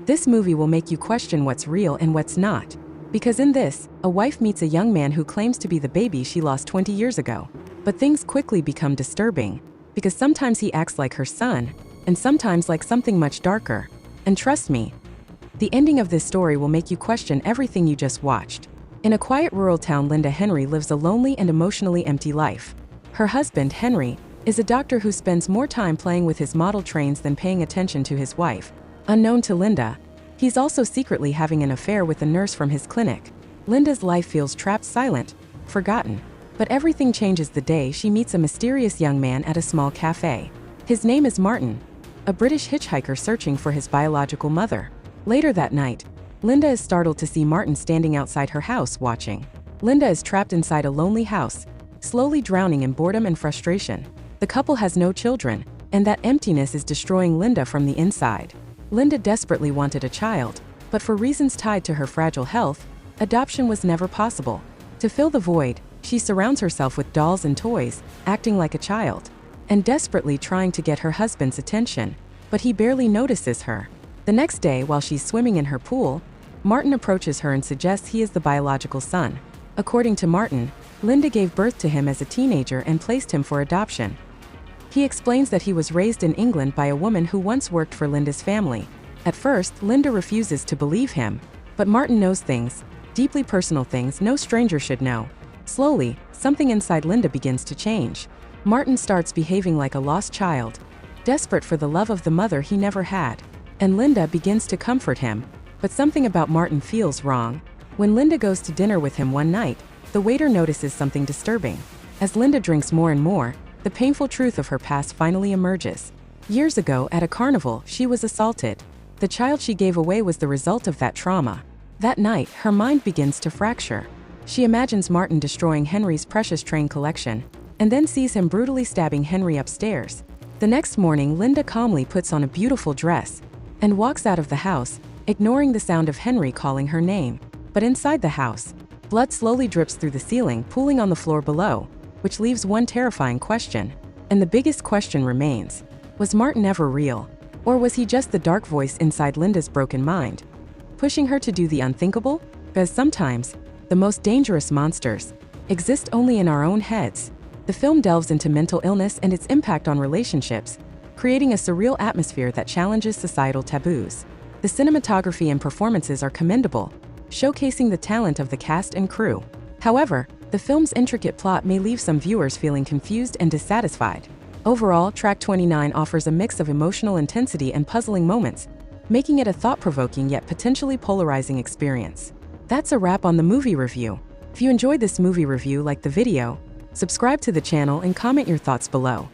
This movie will make you question what's real and what's not. Because in this, a wife meets a young man who claims to be the baby she lost 20 years ago. But things quickly become disturbing, because sometimes he acts like her son, and sometimes like something much darker. And trust me, the ending of this story will make you question everything you just watched. In a quiet rural town, Linda Henry lives a lonely and emotionally empty life. Her husband, Henry, is a doctor who spends more time playing with his model trains than paying attention to his wife. Unknown to Linda, he's also secretly having an affair with a nurse from his clinic. Linda's life feels trapped, silent, forgotten. But everything changes the day she meets a mysterious young man at a small cafe. His name is Martin, a British hitchhiker searching for his biological mother. Later that night, Linda is startled to see Martin standing outside her house watching. Linda is trapped inside a lonely house, slowly drowning in boredom and frustration. The couple has no children, and that emptiness is destroying Linda from the inside. Linda desperately wanted a child, but for reasons tied to her fragile health, adoption was never possible. To fill the void, she surrounds herself with dolls and toys, acting like a child, and desperately trying to get her husband's attention, but he barely notices her. The next day, while she's swimming in her pool, Martin approaches her and suggests he is the biological son. According to Martin, Linda gave birth to him as a teenager and placed him for adoption. He explains that he was raised in England by a woman who once worked for Linda's family. At first, Linda refuses to believe him, but Martin knows things, deeply personal things no stranger should know. Slowly, something inside Linda begins to change. Martin starts behaving like a lost child, desperate for the love of the mother he never had. And Linda begins to comfort him, but something about Martin feels wrong. When Linda goes to dinner with him one night, the waiter notices something disturbing. As Linda drinks more and more, the painful truth of her past finally emerges. Years ago, at a carnival, she was assaulted. The child she gave away was the result of that trauma. That night, her mind begins to fracture. She imagines Martin destroying Henry's precious train collection, and then sees him brutally stabbing Henry upstairs. The next morning, Linda calmly puts on a beautiful dress and walks out of the house, ignoring the sound of Henry calling her name. But inside the house, blood slowly drips through the ceiling, pooling on the floor below, which leaves one terrifying question. And the biggest question remains: was Martin ever real? Or was he just the dark voice inside Linda's broken mind, pushing her to do the unthinkable? Because sometimes, the most dangerous monsters exist only in our own heads. The film delves into mental illness and its impact on relationships, creating a surreal atmosphere that challenges societal taboos. The cinematography and performances are commendable, showcasing the talent of the cast and crew. However, the film's intricate plot may leave some viewers feeling confused and dissatisfied. Overall, Track 29 offers a mix of emotional intensity and puzzling moments, making it a thought-provoking yet potentially polarizing experience. That's a wrap on the movie review. If you enjoyed this movie review, like the video, subscribe to the channel and comment your thoughts below.